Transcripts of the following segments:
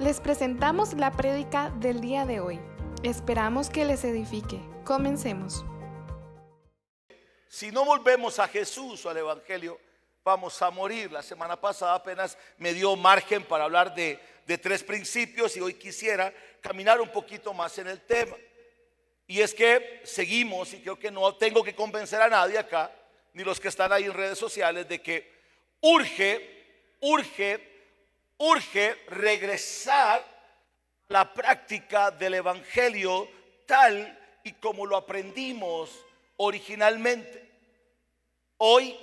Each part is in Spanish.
Les presentamos la prédica del día de hoy. Esperamos que les edifique. Comencemos. Si no volvemos a Jesús o al Evangelio, vamos a morir. La semana pasada apenas me dio margen para hablar de tres principios y hoy quisiera caminar un poquito más en el tema. Y es que seguimos, y creo que no tengo que convencer a nadie acá, ni los que están ahí en redes sociales, de que urge regresar a la práctica del Evangelio tal y como lo aprendimos originalmente. Hoy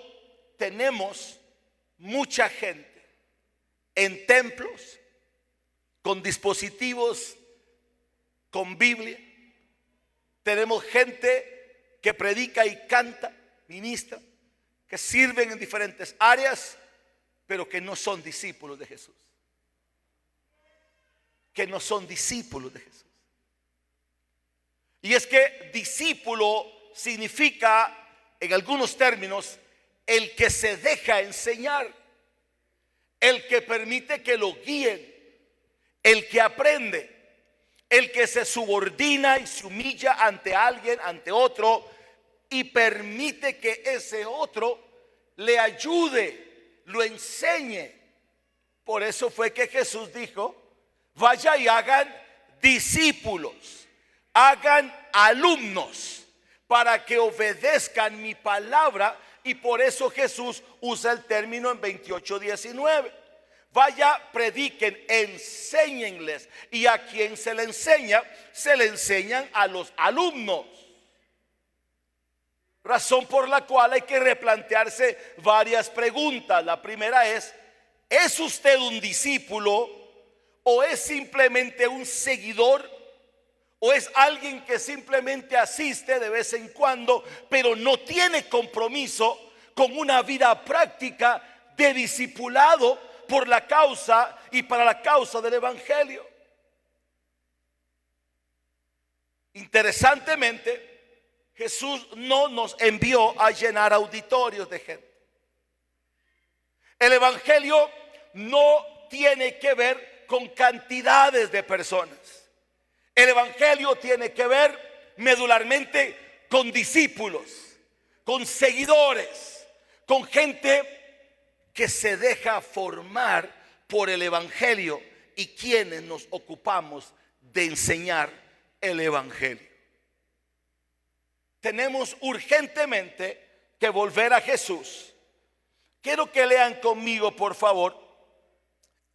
tenemos mucha gente en templos, con dispositivos, con Biblia. Tenemos gente que predica y canta, ministra, que sirven en diferentes áreas, pero que no son discípulos de Jesús. Que no son discípulos de Jesús. Y es que discípulo significa, en algunos términos, el que se deja enseñar, el que permite que lo guíen, el que aprende, el que se subordina y se humilla ante alguien, ante otro, y permite que ese otro le ayude, lo enseñe. Por eso fue que Jesús dijo: vaya y hagan discípulos, hagan alumnos, para que obedezcan mi palabra. Y por eso Jesús usa el término en 28:19. Vaya, prediquen, enséñenles. Y a quien se le enseña, se le enseñan a los alumnos. Razón por la cual hay que replantearse varias preguntas. La primera ¿es usted un discípulo o es simplemente un seguidor? ¿O es alguien que simplemente asiste de vez en cuando, pero no tiene compromiso con una vida práctica de discipulado por la causa y para la causa del Evangelio? Interesantemente, Jesús no nos envió a llenar auditorios de gente. El Evangelio no tiene que ver con cantidades de personas. El Evangelio tiene que ver medularmente con discípulos, con seguidores, con gente que se deja formar por el Evangelio y quienes nos ocupamos de enseñar el Evangelio. Tenemos urgentemente que volver a Jesús. Quiero que lean conmigo, por favor,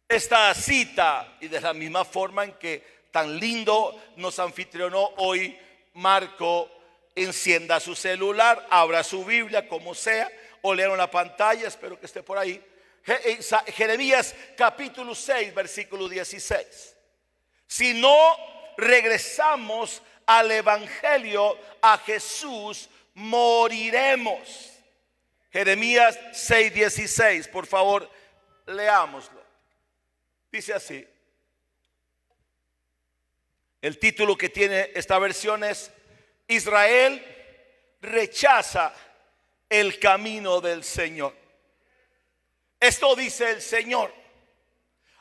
esta cita, y de la misma forma en que tan lindo nos anfitrionó hoy Marco. Encienda su celular, abra su Biblia, como sea, o lean en la pantalla, espero que esté por ahí. Jeremías capítulo 6, versículo 16. Si no regresamos al Evangelio, a Jesús, moriremos. Jeremías 6, 16, por favor, leámoslo. Dice así. El título que tiene esta versión es: Israel rechaza el camino del Señor. Esto dice el Señor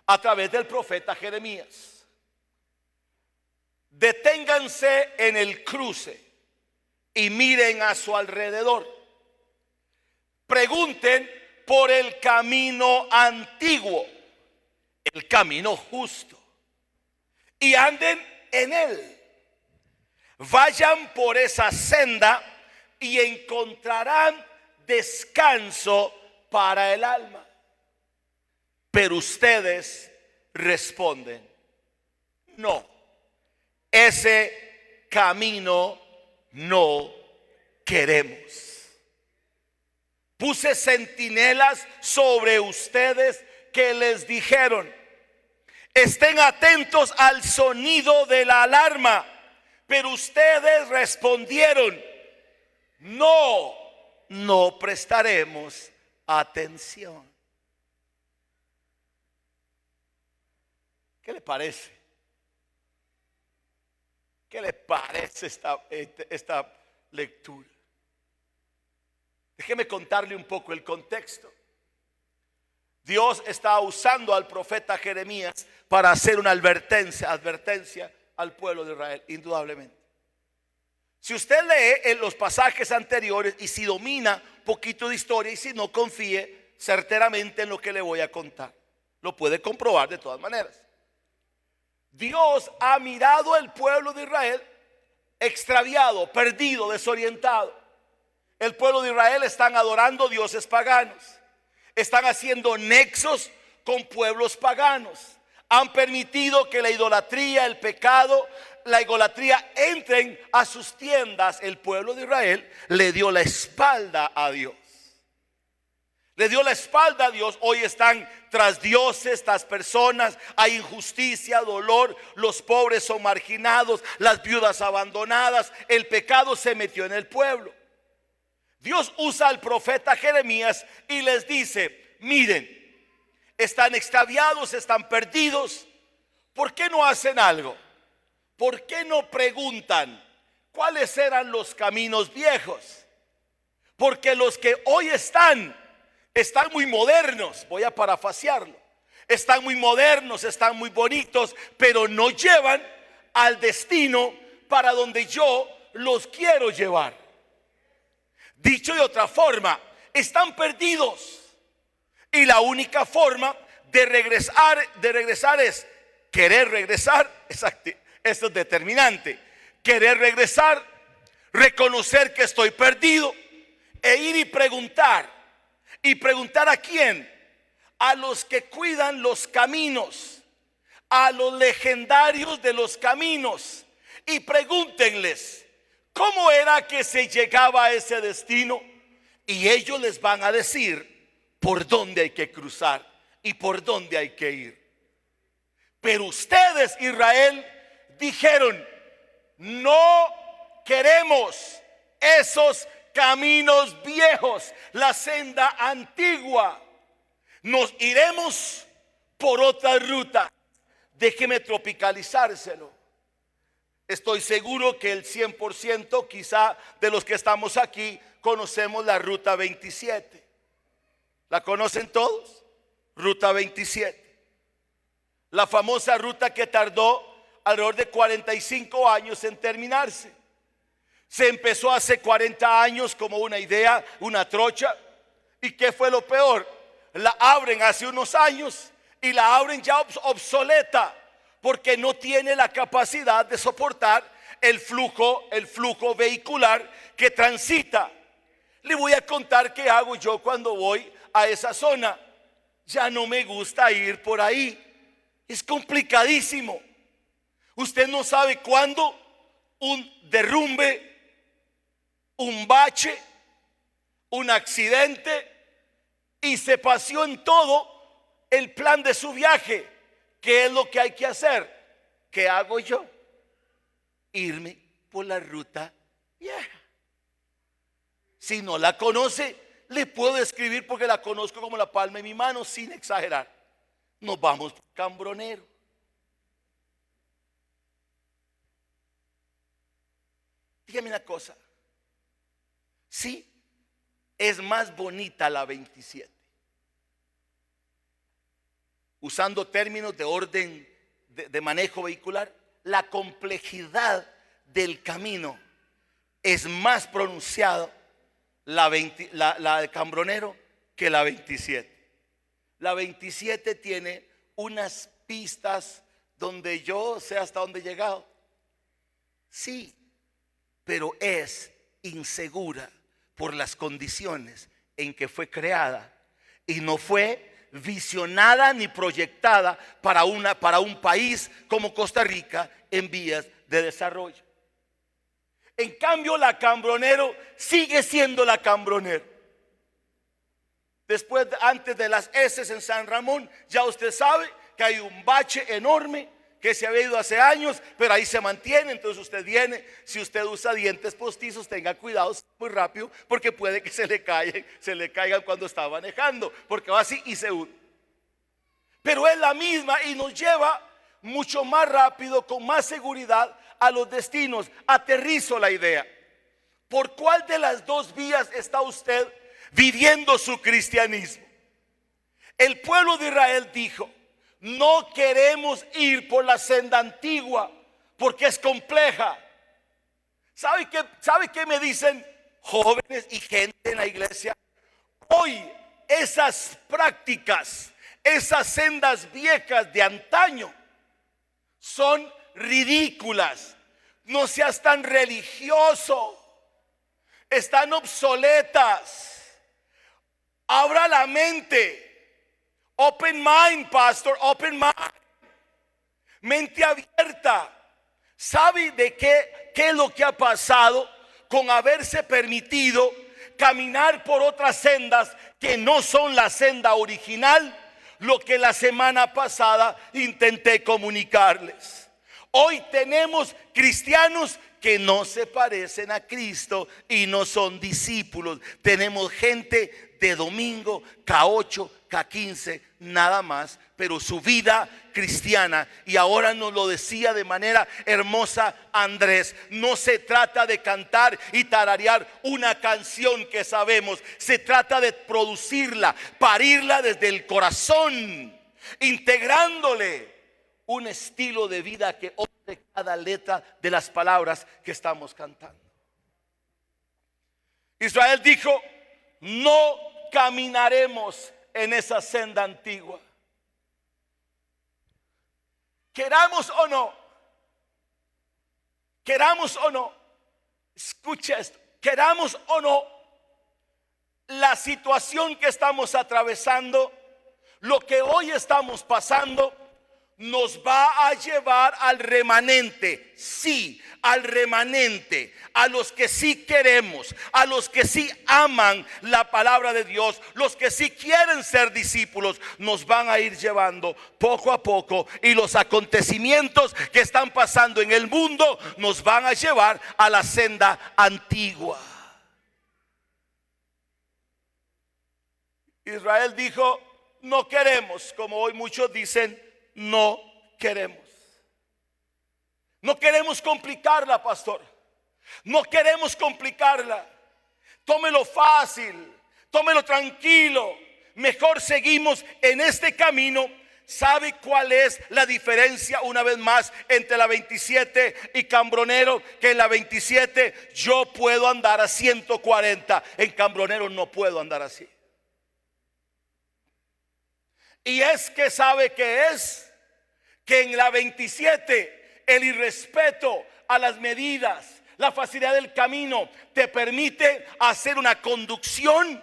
a través del profeta Jeremías. Deténganse en el cruce y miren a su alrededor. Pregunten por el camino antiguo, el camino justo, y anden en él. Vayan por esa senda y encontrarán descanso para el alma. Pero ustedes responden: no, ese camino no queremos. Puse centinelas sobre ustedes que les dijeron: estén atentos al sonido de la alarma. Pero ustedes respondieron: no prestaremos atención. ¿Qué le parece? ¿Qué le parece esta lectura? Déjeme contarle un poco el contexto. Dios está usando al profeta Jeremías para hacer una advertencia al pueblo de Israel, indudablemente. Si usted lee en los pasajes anteriores y si domina poquito de historia y si no, confíe certeramente en lo que le voy a contar. Lo puede comprobar de todas maneras. Dios ha mirado al pueblo de Israel extraviado, perdido, desorientado. El pueblo de Israel están adorando dioses paganos. Están haciendo nexos con pueblos paganos. Han permitido que la idolatría, el pecado, la idolatría entren a sus tiendas. El pueblo de Israel le dio la espalda a Dios. Le dio la espalda a Dios. Hoy están tras dioses, tras personas. Hay injusticia, dolor. Los pobres son marginados, las viudas abandonadas. El pecado se metió en el pueblo. Dios usa al profeta Jeremías y les dice: miren, están extraviados, están perdidos. ¿Por qué no hacen algo? ¿Por qué no preguntan cuáles eran los caminos viejos? Porque los que hoy están muy modernos. Voy a parafrasearlo. Están muy modernos, están muy bonitos, pero no llevan al destino para donde yo los quiero llevar. Dicho de otra forma, están perdidos. Y la única forma de regresar es querer regresar. Exacto, esto es determinante. Querer regresar, reconocer que estoy perdido e ir y preguntar. ¿Y preguntar a quién? A los que cuidan los caminos, a los legendarios de los caminos. Y pregúntenles, ¿cómo era que se llegaba a ese destino? Y ellos les van a decir por dónde hay que cruzar y por dónde hay que ir. Pero ustedes, Israel, dijeron: no queremos esos caminos viejos, la senda antigua. Nos iremos por otra ruta. Déjeme tropicalizárselo. Estoy seguro que el 100% quizá de los que estamos aquí conocemos la ruta 27. ¿La conocen todos? Ruta 27. La famosa ruta que tardó alrededor de 45 años en terminarse. Se empezó hace 40 años como una idea, una trocha. ¿Y qué fue lo peor? La abren hace unos años y la abren ya obsoleta, porque no tiene la capacidad de soportar el flujo vehicular que transita. Le voy a contar qué hago yo cuando voy a esa zona. Ya no me gusta ir por ahí. Es complicadísimo. Usted no sabe cuándo un derrumbe, un bache, un accidente, y se paseó en todo el plan de su viaje. ¿Qué es lo que hay que hacer? ¿Qué hago yo? Irme por la ruta vieja. Si no la conoce, le puedo escribir porque la conozco como la palma de mi mano, sin exagerar. Nos vamos por Cambronero. Dígame una cosa. Sí, es más bonita la 27. Usando términos de orden de manejo vehicular, la complejidad del camino es más pronunciada la de Cambronero que la 27. La 27 tiene unas pistas donde yo sé hasta dónde he llegado. Sí, pero es insegura por las condiciones en que fue creada y no fue visionada ni proyectada para un país como Costa Rica en vías de desarrollo. En cambio, la Cambronero sigue siendo la Cambronero. Después, antes de las S en San Ramón, ya usted sabe que hay un bache enorme que se había ido hace años, pero ahí se mantiene. Entonces usted viene, si usted usa dientes postizos, tenga cuidado muy rápido, porque puede que se le caigan cuando está manejando, porque va así y se hunde. Pero es la misma y nos lleva mucho más rápido, con más seguridad a los destinos. Aterrizo la idea. ¿Por cuál de las dos vías está usted viviendo su cristianismo? El pueblo de Israel dijo: no queremos ir por la senda antigua porque es compleja. ¿Sabe qué me dicen jóvenes y gente en la iglesia? Hoy esas prácticas, esas sendas viejas de antaño son ridículas. No seas tan religioso. Están obsoletas. Abra la mente. Open mind, pastor, open mind. Mente abierta. ¿Sabe de qué es lo que ha pasado con haberse permitido caminar por otras sendas que no son la senda original? Lo que la semana pasada intenté comunicarles. Hoy tenemos cristianos que no se parecen a Cristo y no son discípulos. Tenemos gente de domingo, K8, K15, nada más, pero su vida cristiana. Y ahora nos lo decía de manera hermosa Andrés: no se trata de cantar y tararear una canción que sabemos, se trata de producirla, parirla desde el corazón, integrándole un estilo de vida que honre cada letra de las palabras que estamos cantando. Israel dijo: no caminaremos en esa senda antigua. Queramos o no, escucha esto, queramos o no, la situación que estamos atravesando, lo que hoy estamos pasando, nos va a llevar al remanente. Sí, al remanente, a los que sí queremos, a los que sí aman la palabra de Dios, los que sí quieren ser discípulos, nos van a ir llevando poco a poco, y los acontecimientos que están pasando en el mundo nos van a llevar a la senda antigua. Israel dijo: no queremos, como hoy muchos dicen, no queremos. No queremos complicarla, pastor. No queremos complicarla. Tómelo fácil, tómelo tranquilo. Mejor seguimos en este camino. ¿Sabe cuál es la diferencia, una vez más, entre la 27 y Cambronero? Que en la 27 yo puedo andar a 140, en Cambronero no puedo andar así. Y es que sabe que es que en la 27 el irrespeto a las medidas, la facilidad del camino te permite hacer una conducción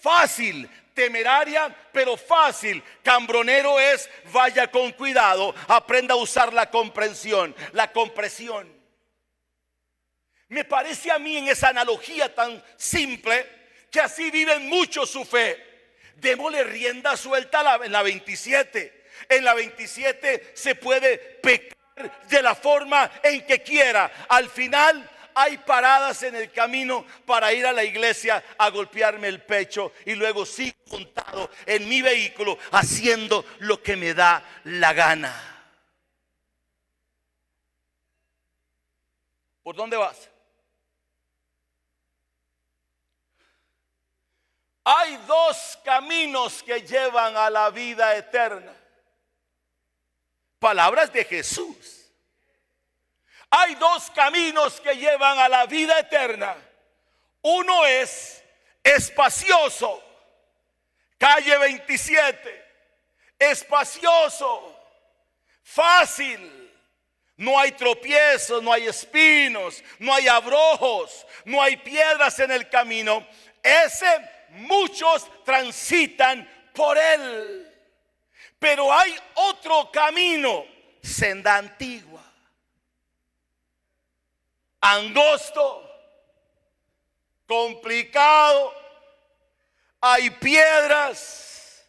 fácil, temeraria pero fácil. Cambronero es: vaya con cuidado, aprenda a usar la comprensión, la compresión. Me parece a mí, en esa analogía tan simple, que así viven muchos su fe. Démosle rienda suelta en la 27. En la 27 se puede pecar de la forma en que quiera. Al final hay paradas en el camino para ir a la iglesia a golpearme el pecho, y luego sigo montado en mi vehículo haciendo lo que me da la gana. ¿Por dónde vas? Hay dos caminos que llevan a la vida eterna. Palabras de Jesús. Hay dos caminos que llevan a la vida eterna. Uno es espacioso, calle 27, espacioso, fácil. No hay tropiezos, no hay espinos, no hay abrojos, no hay piedras en el camino. Ese muchos transitan por él. Pero hay otro camino, senda antigua, angosto, complicado. Hay piedras,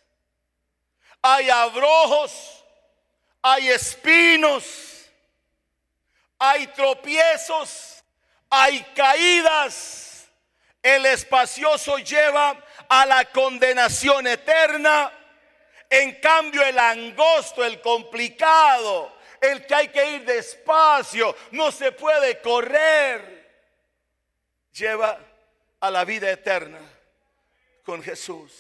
hay abrojos, hay espinos, hay tropiezos, hay caídas. El espacioso lleva a la condenación eterna. En cambio, el angosto, el complicado, el que hay que ir despacio, no se puede correr, lleva a la vida eterna con Jesús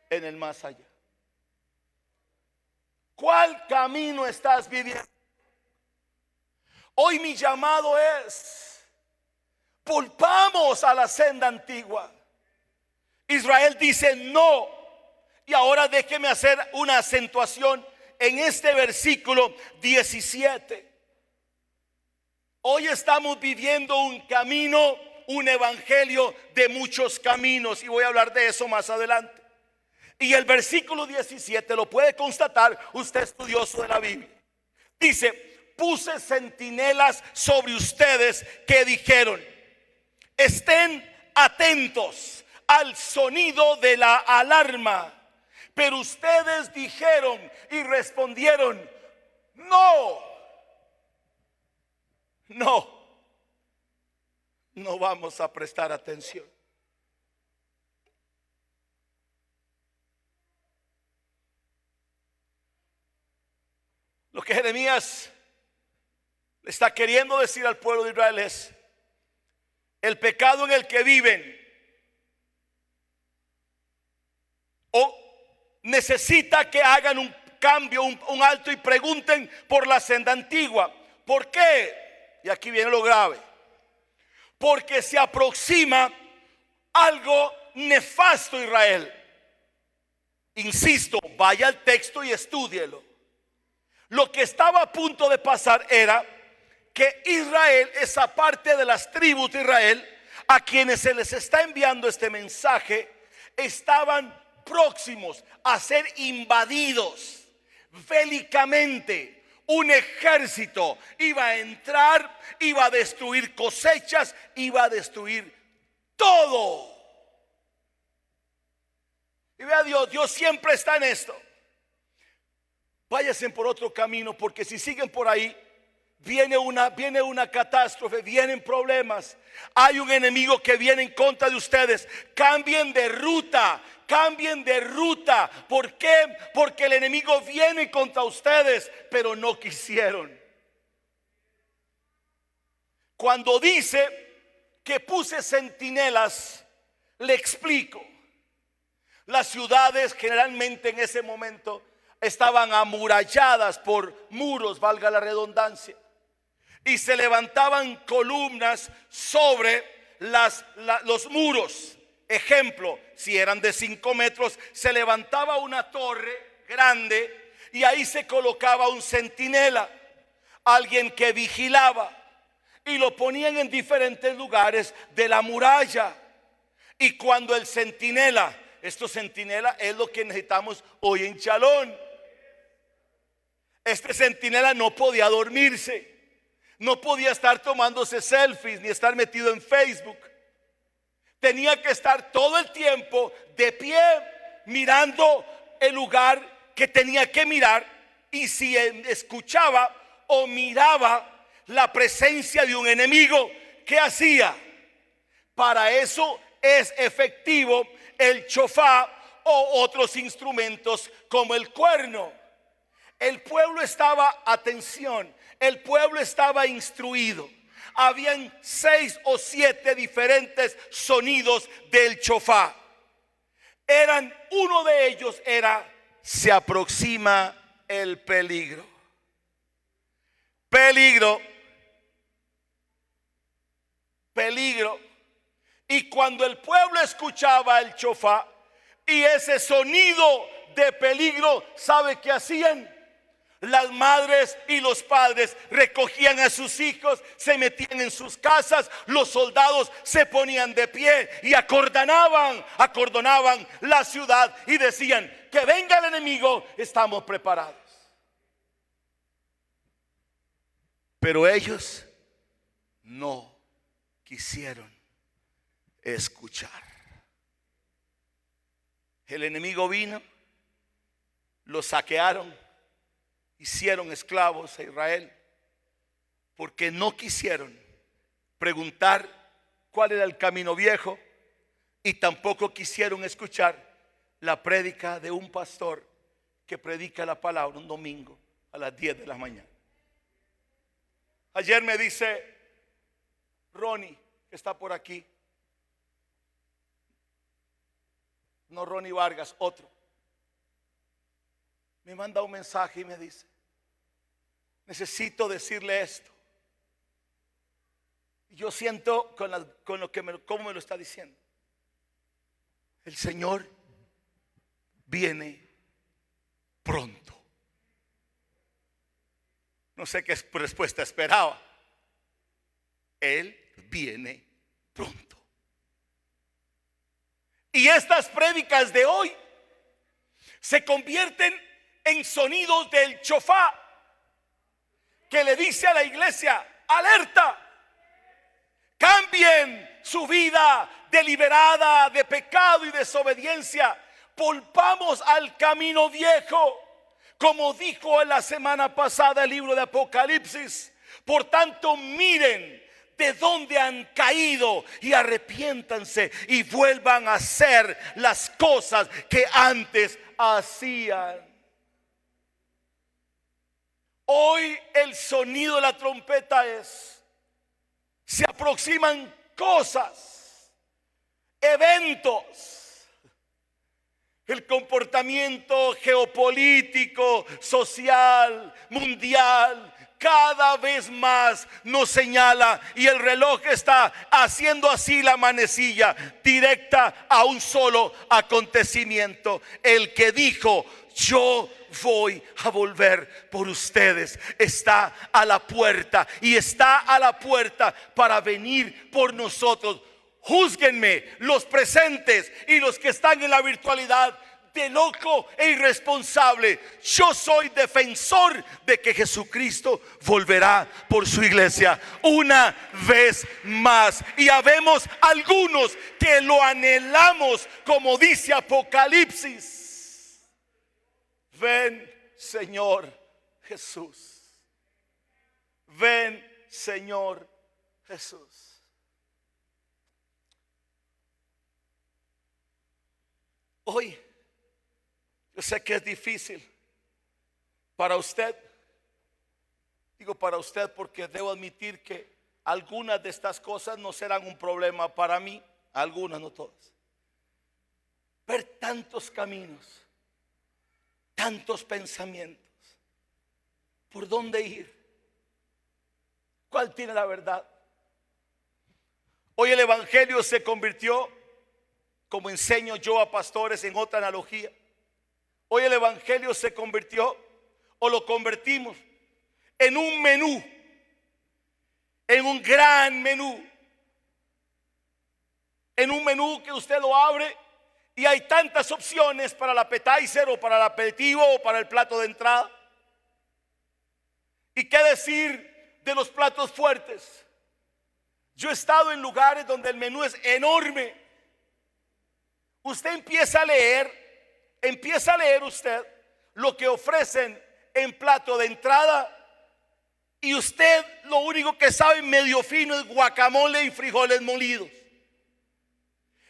en el más allá. ¿Cuál camino estás viviendo? Hoy mi llamado es: volvamos a la senda antigua. Israel dice no. Y ahora déjeme hacer una acentuación en este versículo 17. Hoy estamos viviendo un camino, un evangelio de muchos caminos, y voy a hablar de eso más adelante. Y el versículo 17 lo puede constatar usted, estudioso de la Biblia. Dice: puse centinelas sobre ustedes que dijeron: estén atentos al sonido de la alarma. Pero ustedes dijeron y respondieron: no, no vamos a prestar atención. Lo que Jeremías le está queriendo decir al pueblo de Israel es: el pecado en el que viven o necesita que hagan un cambio, un alto, y pregunten por la senda antigua. ¿Por qué? Y aquí viene lo grave: porque se aproxima algo nefasto a Israel. Insisto, vaya al texto y estúdielo. Lo que estaba a punto de pasar era que Israel, esa parte de las tribus de Israel a quienes se les está enviando este mensaje, estaban próximos a ser invadidos bélicamente. Un ejército iba a entrar, iba a destruir cosechas, iba a destruir todo. Y vea, Dios siempre está en esto. Váyanse por otro camino, porque si siguen por ahí, viene una catástrofe, vienen problemas. Hay un enemigo que viene en contra de ustedes. Cambien de ruta. Cambien de ruta. ¿Por qué? Porque el enemigo viene contra ustedes, pero no quisieron. Cuando dice que puse centinelas, le explico. Las ciudades generalmente en ese momento estaban amuralladas por muros, valga la redundancia, y se levantaban columnas sobre los muros. Ejemplo, si eran de 5 metros, se levantaba una torre grande y ahí se colocaba un centinela, alguien que vigilaba, y lo ponían en diferentes lugares de la muralla. Y cuando el centinela, estos centinelas es lo que necesitamos hoy en Chalón. Este centinela no podía dormirse, no podía estar tomándose selfies ni estar metido en Facebook. Tenía que estar todo el tiempo de pie mirando el lugar que tenía que mirar, y si escuchaba o miraba la presencia de un enemigo, ¿qué hacía? Para eso es efectivo el chofá o otros instrumentos como el cuerno. El pueblo estaba, atención, el pueblo estaba instruido. Habían 6 o 7 diferentes sonidos del chofá. Uno de ellos era: se aproxima el peligro. Peligro. Peligro. Y cuando el pueblo escuchaba el chofá y ese sonido de peligro, ¿sabe qué hacían? Las madres y los padres recogían a sus hijos, se metían en sus casas, los soldados se ponían de pie y acordonaban la ciudad y decían: que venga el enemigo, estamos preparados. Pero ellos no quisieron escuchar. El enemigo vino, los saquearon, hicieron esclavos a Israel, porque no quisieron preguntar cuál era el camino viejo, y tampoco quisieron escuchar la prédica de un pastor que predica la palabra un domingo a las 10 de la mañana. Ayer me dice Ronnie, que está por aquí, no Ronnie Vargas, otro, me manda un mensaje y me dice: necesito decirle esto. Y yo siento con lo que cómo me lo está diciendo. El Señor viene pronto. No sé qué respuesta esperaba. Él viene pronto. Y estas prédicas de hoy se convierten en sonidos del chofá que le dice a la iglesia: alerta, cambien su vida deliberada de pecado y desobediencia, volvamos al camino viejo, como dijo en la semana pasada el libro de Apocalipsis. Por tanto, miren de dónde han caído y arrepiéntanse y vuelvan a hacer las cosas que antes hacían. Hoy el sonido de la trompeta es: se aproximan cosas, eventos. El comportamiento geopolítico, social, mundial, cada vez más nos señala, y el reloj está haciendo así la manecilla directa a un solo acontecimiento. El que dijo: yo voy a volver por ustedes, está a la puerta, y está a la puerta para venir por nosotros. Júzguenme los presentes y los que están en la virtualidad de loco e irresponsable. Yo soy defensor de que Jesucristo volverá por su iglesia una vez más, y habemos algunos que lo anhelamos, como dice Apocalipsis. Ven, Señor Jesús. Ven, Señor Jesús. Hoy yo sé que es difícil para usted. Digo para usted porque debo admitir que algunas de estas cosas no serán un problema para mí, algunas, no todas. Ver tantos caminos, tantos pensamientos, ¿por dónde ir? ¿Cuál tiene la verdad? Hoy el evangelio se convirtió, como enseño yo a pastores en otra analogía, hoy el evangelio se convirtió, o lo convertimos, en un menú, en un gran menú, en un menú que usted lo abre y hay tantas opciones para el appetizer, o para el aperitivo, o para el plato de entrada. ¿Y qué decir de los platos fuertes? Yo he estado en lugares donde el menú es enorme. Usted empieza a leer usted lo que ofrecen en plato de entrada, y usted lo único que sabe medio fino es guacamole y frijoles molidos.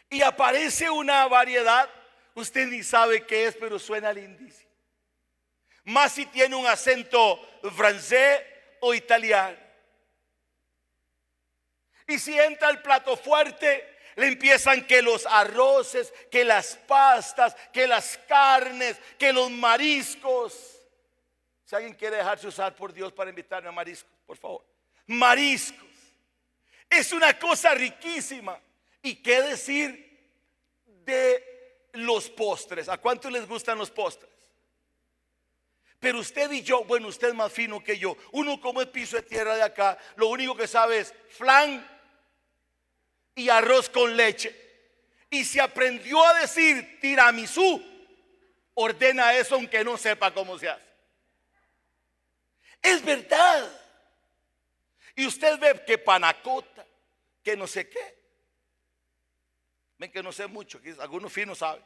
Y aparece una variedad, usted ni sabe qué es, pero suena lindísimo. Más si tiene un acento francés o italiano. Y si entra el plato fuerte, le empiezan que los arroces, que las pastas, que las carnes, que los mariscos. Si alguien quiere dejarse usar por Dios para invitarme a mariscos, por favor. Mariscos. Es una cosa riquísima. ¿Y qué decir de los postres? ¿A cuántos les gustan los postres? Pero usted y yo, bueno, usted es más fino que yo. Uno como es piso de tierra de acá, lo único que sabe es flan y arroz con leche. Y si aprendió a decir tiramisú, ordena eso aunque no sepa cómo se hace. Es verdad. Y usted ve que panacota, que no sé qué. Ven que no sé mucho, algunos finos saben.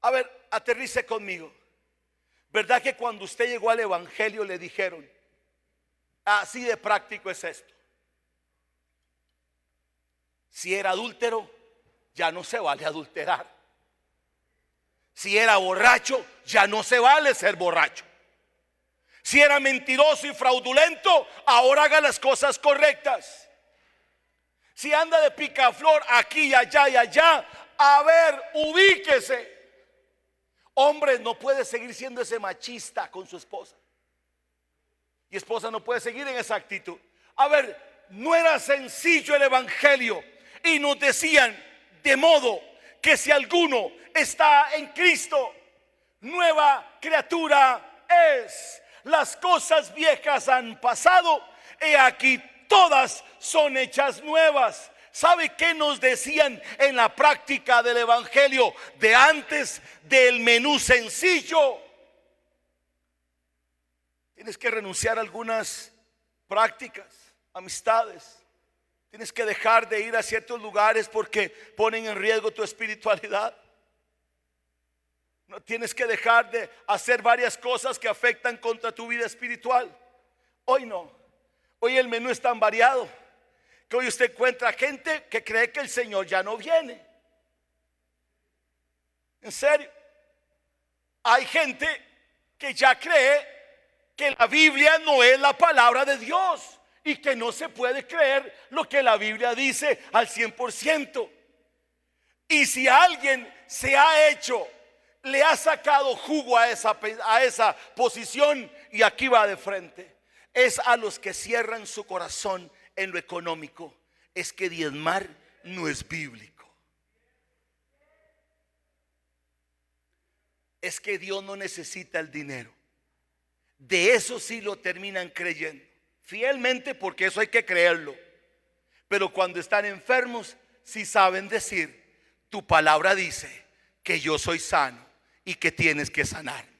A ver, aterrice conmigo. ¿Verdad que cuando usted llegó al evangelio le dijeron: así de práctico es esto? Si era adúltero, ya no se vale adulterar. Si era borracho, ya no se vale ser borracho. Si era mentiroso y fraudulento, ahora haga las cosas correctas. Si anda de picaflor aquí y allá, a ver, ubíquese. Hombre no puede seguir siendo ese machista con su esposa. Y esposa no puede seguir en esa actitud. A ver, no era sencillo el evangelio. Y nos decían, de modo que si alguno está en Cristo, nueva criatura es. Las cosas viejas han pasado, he aquí todas son hechas nuevas. ¿Sabe qué nos decían en la práctica del evangelio de antes del menú sencillo? Tienes que renunciar a algunas prácticas, amistades. Tienes que dejar de ir a ciertos lugares porque ponen en riesgo tu espiritualidad. No, tienes que dejar de hacer varias cosas que afectan contra tu vida espiritual. Hoy no. Hoy el menú es tan variado que hoy usted encuentra gente que cree que el Señor ya no viene. En serio. Hay gente que ya cree que la Biblia no es la palabra de Dios y que no se puede creer lo que la Biblia dice al 100%. Y si alguien se ha hecho, le ha sacado jugo a esa posición, y aquí va de frente, es a los que cierran su corazón en lo económico. Es que diezmar no es bíblico. Es que Dios no necesita el dinero. De eso sí lo terminan creyendo fielmente, porque eso hay que creerlo. Pero cuando están enfermos, sí saben decir: tu palabra dice que yo soy sano y que tienes que sanarme.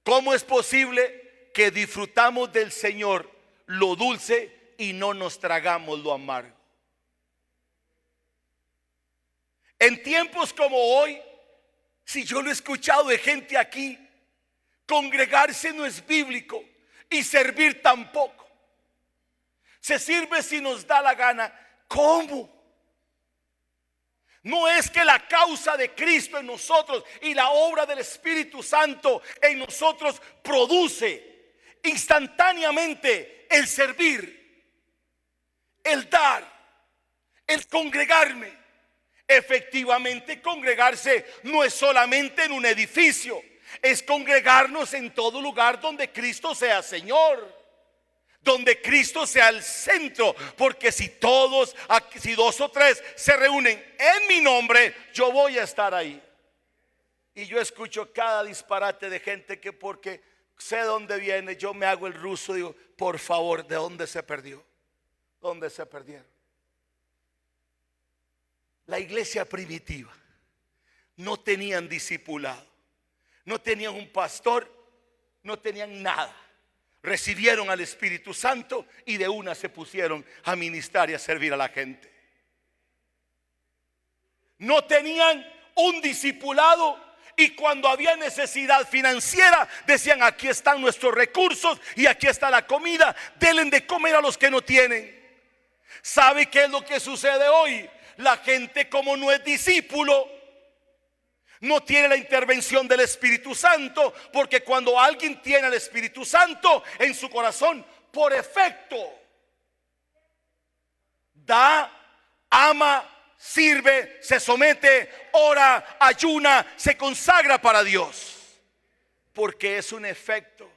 ¿Cómo es posible que disfrutamos del Señor lo dulce y no nos tragamos lo amargo? En tiempos como hoy, si yo lo he escuchado de gente aquí, congregarse no es bíblico y servir tampoco. Se sirve si nos da la gana. ¿Cómo? No es que la causa de Cristo en nosotros y la obra del Espíritu Santo en nosotros produce instantáneamente el servir, el dar, el congregarme. Efectivamente, congregarse no es solamente en un edificio, es congregarnos en todo lugar donde Cristo sea Señor, donde Cristo sea el centro. Porque si dos o tres se reúnen en mi nombre, yo voy a estar ahí. Y yo escucho cada disparate de gente que porque sé dónde viene, yo me hago el ruso, digo: por favor, ¿de dónde se perdió? ¿Dónde se perdieron? La iglesia primitiva no tenían discipulado, no tenían un pastor, no tenían nada. Recibieron al Espíritu Santo y de una se pusieron a ministrar y a servir a la gente. No tenían un discipulado, y cuando había necesidad financiera decían: aquí están nuestros recursos y aquí está la comida, denle de comer a los que no tienen. ¿Sabe qué es lo que sucede hoy? La gente, como no es discípulo, no tiene la intervención del Espíritu Santo, porque cuando alguien tiene el Espíritu Santo en su corazón, por efecto, da, ama, sirve, se somete, ora, ayuna, se consagra para Dios, porque es un efecto.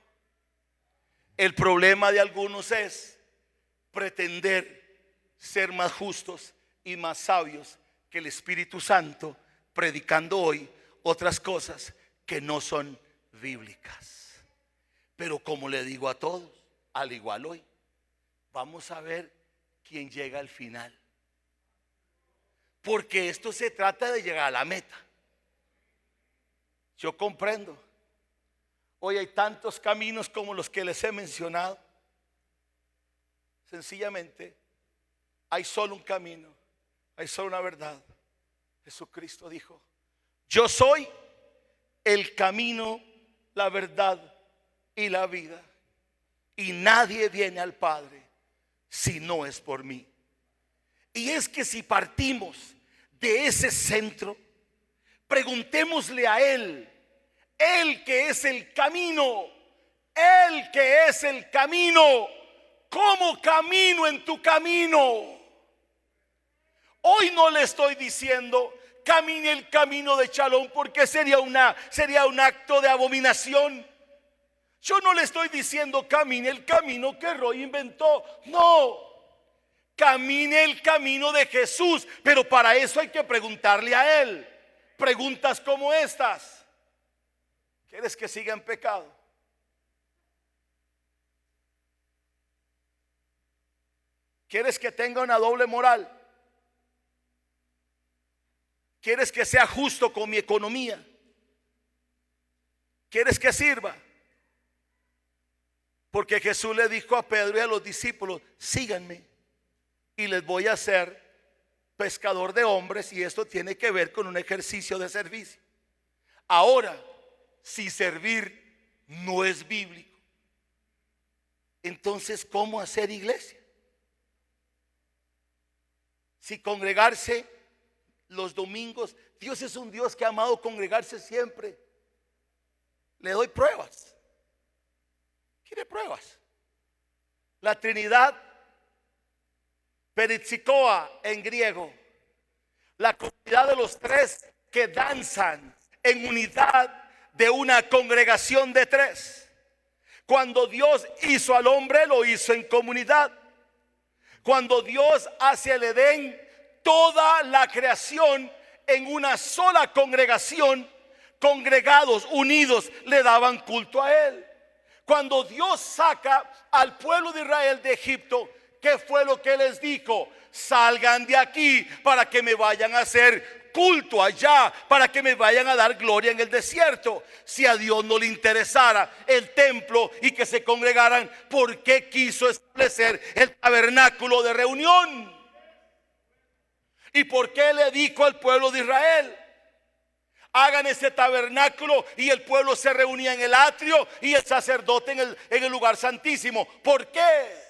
El problema de algunos es pretender ser más justos y más sabios que el Espíritu Santo, predicando hoy otras cosas que no son bíblicas. Pero como le digo a todos, al igual hoy, vamos a ver quién llega al final, porque esto se trata de llegar a la meta. Yo comprendo, hoy hay tantos caminos como los que les he mencionado. Sencillamente hay solo un camino, hay solo una verdad. Jesucristo dijo: yo soy el camino, la verdad y la vida, y nadie viene al Padre si no es por mí. Y es que si partimos de ese centro, preguntémosle a Él, Él que es el camino, Él que es el camino: ¿cómo camino en tu camino? Hoy no le estoy diciendo camine el camino de Shalom, porque sería un acto de abominación. Yo no le estoy diciendo camine el camino que Roy inventó, no, camine el camino de Jesús, pero para eso hay que preguntarle a Él preguntas como estas. ¿Quieres que siga en pecado? ¿Quieres que tenga una doble moral? ¿Quieres que sea justo con mi economía? ¿Quieres que sirva? Porque Jesús le dijo a Pedro y a los discípulos: síganme y les voy a hacer pescador de hombres. Y esto tiene que ver con un ejercicio de servicio. Ahora, si servir no es bíblico, entonces ¿cómo hacer iglesia? Si congregarse los domingos, Dios es un Dios que ha amado congregarse siempre. Le doy pruebas. ¿Quiere pruebas? La Trinidad, peritzikoa en griego, la comunidad de los tres que danzan en unidad de una congregación de tres. Cuando Dios hizo al hombre, lo hizo en comunidad. Cuando Dios hace el Edén, toda la creación en una sola congregación, congregados, unidos, le daban culto a Él. Cuando Dios saca al pueblo de Israel de Egipto, ¿qué fue lo que les dijo? Salgan de aquí para que me vayan a hacer culto allá, para que me vayan a dar gloria en el desierto. Si a Dios no le interesara el templo y que se congregaran, ¿por qué quiso establecer el tabernáculo de reunión? ¿Y por qué le dijo al pueblo de Israel: hagan ese tabernáculo? Y el pueblo se reunía en el atrio y el sacerdote en el lugar santísimo. ¿Por qué?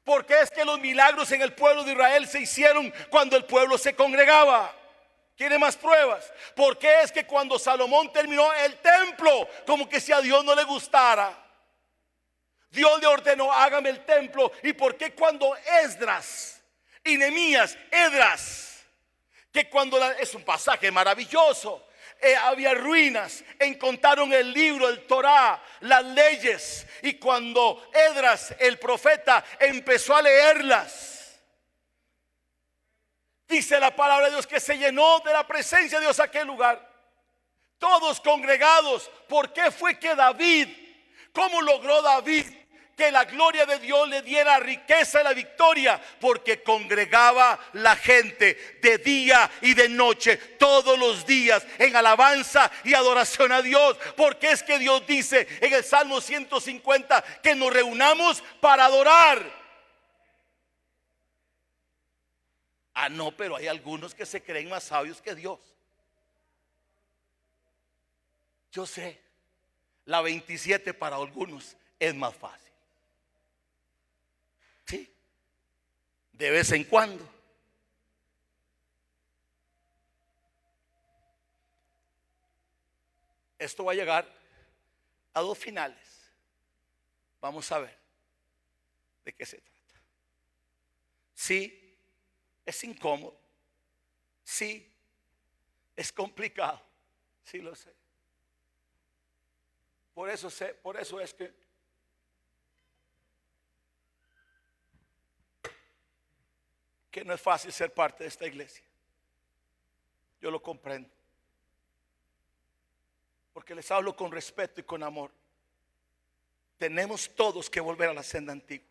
Porque es que los milagros en el pueblo de Israel se hicieron cuando el pueblo se congregaba. ¿Quiere más pruebas? Porque es que cuando Salomón terminó el templo, como que si a Dios no le gustara, Dios le ordenó: hágame el templo. ¿Y por qué cuando Esdras y Nehemías, que cuando es un pasaje maravilloso, había ruinas, encontraron el libro, el Torá, las leyes, y cuando Esdras, el profeta, empezó a leerlas, dice la palabra de Dios que se llenó de la presencia de Dios aquel lugar, todos congregados? ¿Por qué fue que David, cómo logró David que la gloria de Dios le diera riqueza y la victoria? Porque congregaba la gente de día y de noche, todos los días, en alabanza y adoración a Dios. Porque es que Dios dice en el Salmo 150 que nos reunamos para adorar. Ah, no, pero hay algunos que se creen más sabios que Dios. Yo sé, la 27 para algunos es más fácil. Sí, de vez en cuando. Esto va a llegar a dos finales. Vamos a ver de qué se trata. Sí, es incómodo. Sí, es complicado. Sí, lo sé. Por eso es que no es fácil ser parte de esta iglesia. Yo lo comprendo, porque les hablo con respeto y con amor. Tenemos todos que volver a la senda antigua.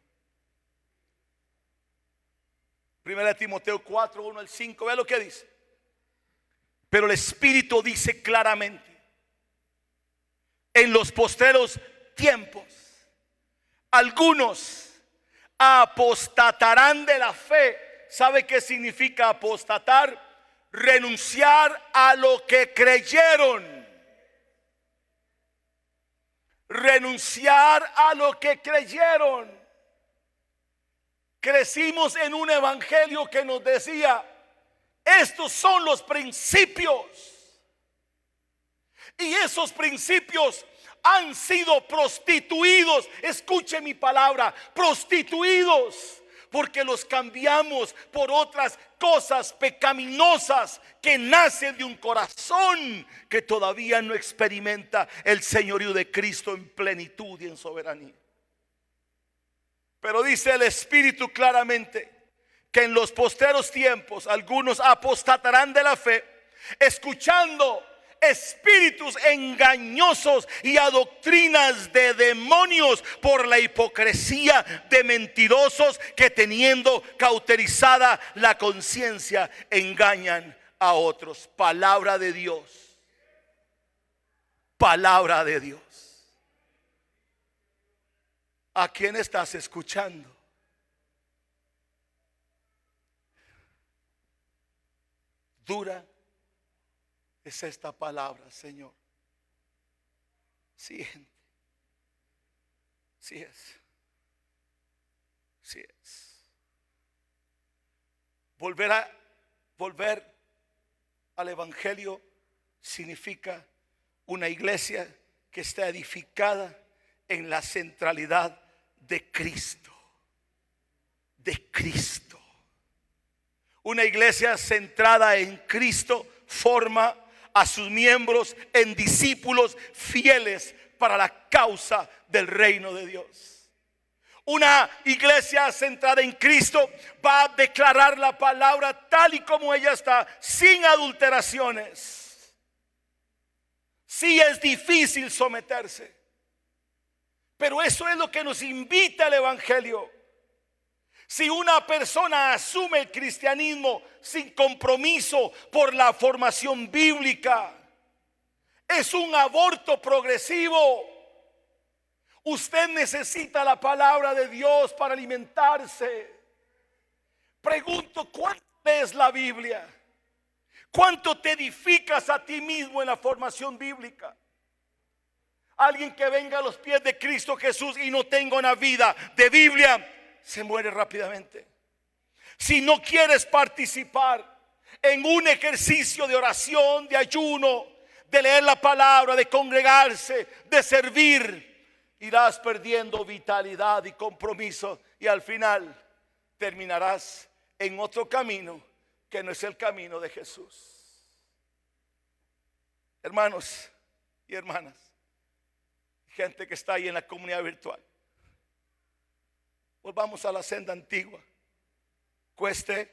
1 Timoteo 4, 1 al 5, vea lo que dice. Pero el Espíritu dice claramente: en los postreros tiempos algunos apostatarán de la fe. ¿Sabe qué significa apostatar? Renunciar a lo que creyeron. Renunciar a lo que creyeron. Crecimos en un evangelio que nos decía: estos son los principios. Y esos principios han sido prostituidos. Escuche mi palabra: prostituidos. Porque los cambiamos por otras cosas pecaminosas que nacen de un corazón que todavía no experimenta el señorío de Cristo en plenitud y en soberanía. Pero dice el Espíritu claramente que en los postreros tiempos algunos apostatarán de la fe, escuchando espíritus engañosos y a doctrinas de demonios, por la hipocresía de mentirosos que, teniendo cauterizada la conciencia, engañan a otros. Palabra de Dios. Palabra de Dios. ¿A quién estás escuchando? Dura es esta palabra, Señor. Sí, gente. Sí es. Sí es. Volver al Evangelio significa una iglesia que está edificada en la centralidad de Cristo. De Cristo. Una iglesia centrada en Cristo forma a sus miembros en discípulos fieles para la causa del reino de Dios. Una iglesia centrada en Cristo va a declarar la palabra tal y como ella está, sin adulteraciones. Sí es difícil someterse, pero eso es lo que nos invita el Evangelio. Si una persona asume el cristianismo sin compromiso por la formación bíblica, es un aborto progresivo. Usted necesita la palabra de Dios para alimentarse. Pregunto, ¿cuánto lees la Biblia? ¿Cuánto te edificas a ti mismo en la formación bíblica? Alguien que venga a los pies de Cristo Jesús y no tenga una vida de Biblia, se muere rápidamente. Si no quieres participar en un ejercicio de oración, de ayuno, de leer la palabra, de congregarse, de servir, irás perdiendo vitalidad y compromiso, y al final terminarás en otro camino que no es el camino de Jesús. Hermanos y hermanas, gente que está ahí en la comunidad virtual, volvamos a la senda antigua, cueste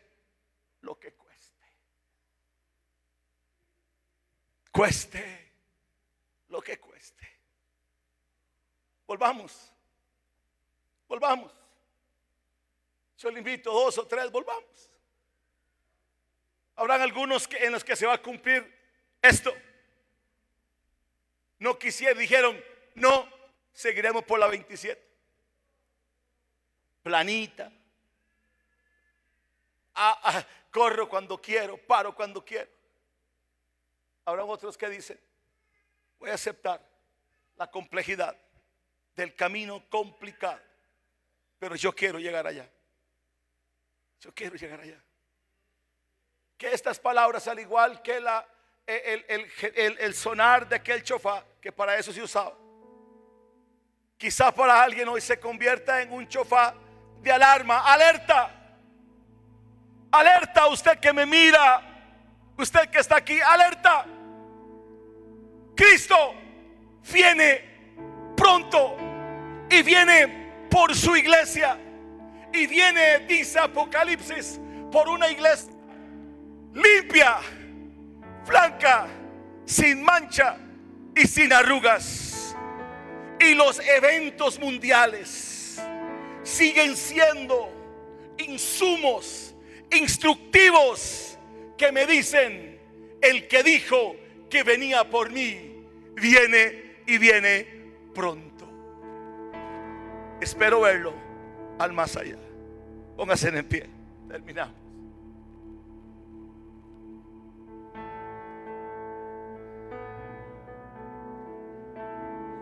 lo que cueste. Cueste lo que cueste. Volvamos. Yo le invito 2 o 3, volvamos. Habrán algunos en los que se va a cumplir esto. No quisieron, dijeron, no, seguiremos por la 27. Planita. Corro cuando quiero, paro cuando quiero. Habrá otros que dicen, voy a aceptar la complejidad del camino complicado, pero yo quiero llegar allá. Yo quiero llegar allá. Que estas palabras, al igual que el sonar de aquel chofar, que para eso se usaba, quizá para alguien hoy se convierta en un chofar de alarma. Alerta. Alerta, usted que me mira, usted que está aquí, alerta. Cristo viene pronto y viene por su iglesia, y viene, dice Apocalipsis, por una iglesia limpia, blanca, sin mancha y sin arrugas. Y los eventos mundiales siguen siendo insumos instructivos que me dicen: el que dijo que venía por mí viene, y viene pronto. Espero verlo al más allá. Póngase en pie. Terminamos.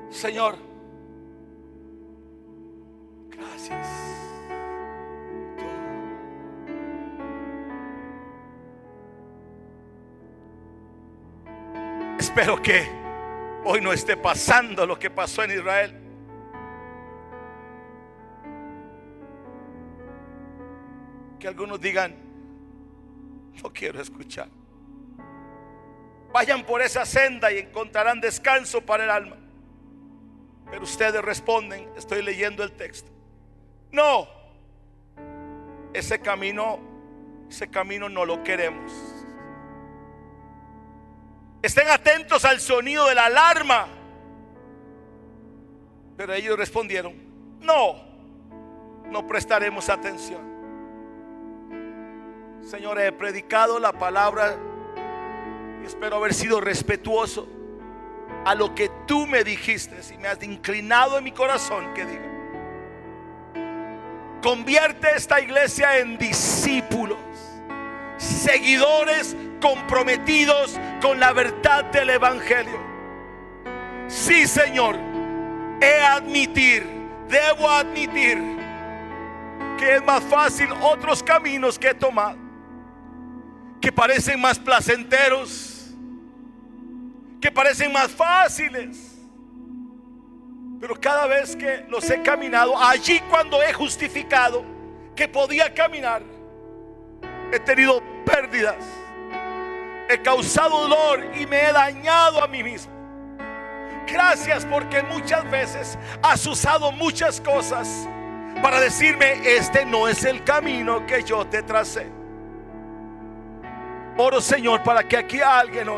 Señor, gracias. Espero que hoy no esté pasando lo que pasó en Israel. Que algunos digan: No quiero escuchar. Vayan por esa senda y encontrarán descanso para el alma. Pero ustedes responden, estoy leyendo el texto: no, ese camino no lo queremos. Estén atentos al sonido de la alarma. Pero ellos respondieron: no prestaremos atención. Señor, he predicado la palabra y espero haber sido respetuoso a lo que tú me dijiste y me has inclinado en mi corazón que diga: convierte esta iglesia en discípulos, seguidores comprometidos con la verdad del evangelio. Sí, Señor, debo admitir que es más fácil otros caminos que he tomado, que parecen más placenteros, que parecen más fáciles. Pero cada vez que los he caminado, allí cuando he justificado que podía caminar, he tenido pérdidas, he causado dolor y me he dañado a mí mismo. Gracias, porque muchas veces has usado muchas cosas para decirme: este no es el camino que yo te tracé. Oro, Señor, para que aquí alguien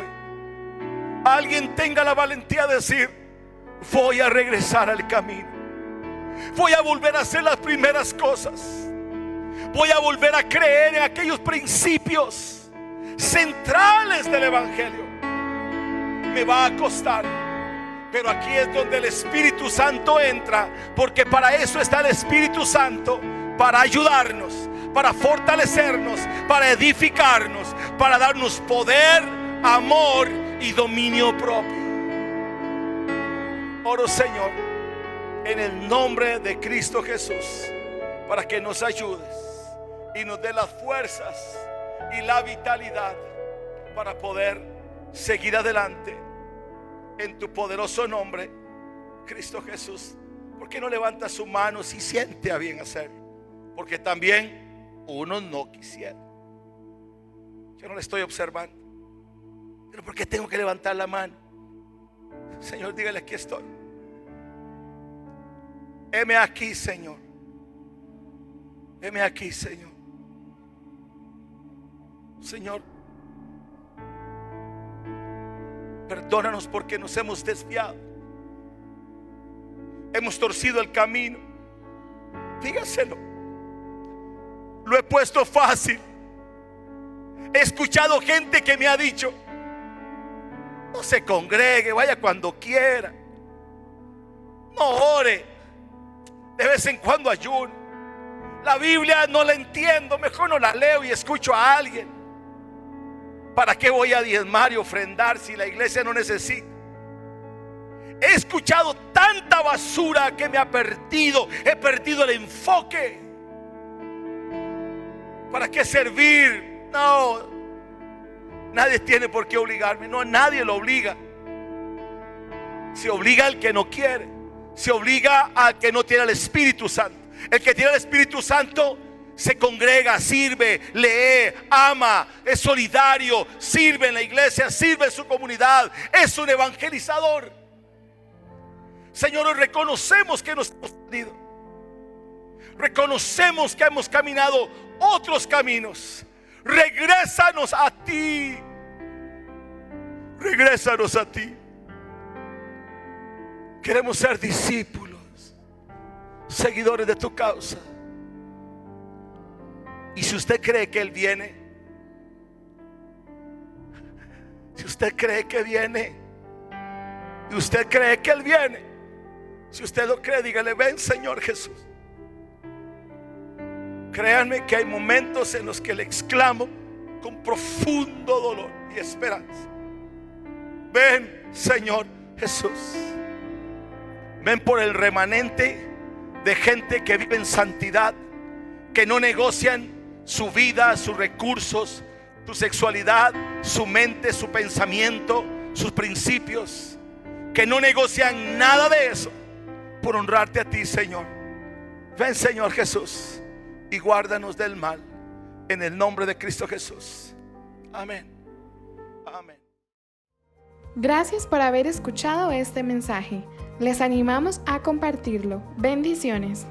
tenga la valentía de decir: voy a regresar al camino, voy a volver a hacer las primeras cosas, voy a volver a creer en aquellos principios centrales del evangelio. Me va a costar, pero aquí es donde el Espíritu Santo entra, porque para eso está el Espíritu Santo, para ayudarnos, para fortalecernos, para edificarnos, para darnos poder, amor y dominio propio. Oro, Señor, en el nombre de Cristo Jesús, para que nos ayudes y nos dé las fuerzas y la vitalidad para poder seguir adelante. En tu poderoso nombre, Cristo Jesús. ¿Por qué no levanta su mano si siente a bien hacerlo? Porque también uno no quisiera. Yo no le estoy observando, pero ¿por qué tengo que levantar la mano? Señor, dígale: aquí estoy. Heme aquí, Señor. Heme aquí, Señor. Señor, perdónanos porque nos hemos desviado, hemos torcido el camino. Dígaselo. Lo he puesto fácil. He escuchado gente que me ha dicho: no se congregue, vaya cuando quiera, no ore, de vez en cuando ayuno, la Biblia no la entiendo, mejor no la leo y escucho a alguien. ¿Para qué voy a diezmar y ofrendar si la iglesia no necesita? He escuchado tanta basura que me ha perdido. He perdido el enfoque. ¿Para qué servir? No, nadie tiene por qué obligarme. No, nadie lo obliga. Se obliga al que no quiere. Se obliga al que no tiene el Espíritu Santo. El que tiene el Espíritu Santo se congrega, sirve, lee, ama, es solidario, sirve en la iglesia, sirve en su comunidad, es un evangelizador. Señor, reconocemos que nos hemos perdido, reconocemos que hemos caminado otros caminos. Regrésanos a ti, regrésanos a ti. Queremos ser discípulos, seguidores de tu causa. Y si usted cree que Él viene, si usted cree que viene, y usted cree que Él viene, si usted lo cree, dígale: ven, Señor Jesús. Créanme que hay momentos en los que le exclamo con profundo dolor y esperanza: ven, Señor Jesús. Ven por el remanente de gente que vive en santidad, que no negocian su vida, sus recursos, su sexualidad, su mente, su pensamiento, sus principios, que no negocian nada de eso por honrarte a ti, Señor. Ven, Señor Jesús, y guárdanos del mal, en el nombre de Cristo Jesús. Amén. Amén. Gracias por haber escuchado este mensaje. Les animamos a compartirlo. Bendiciones.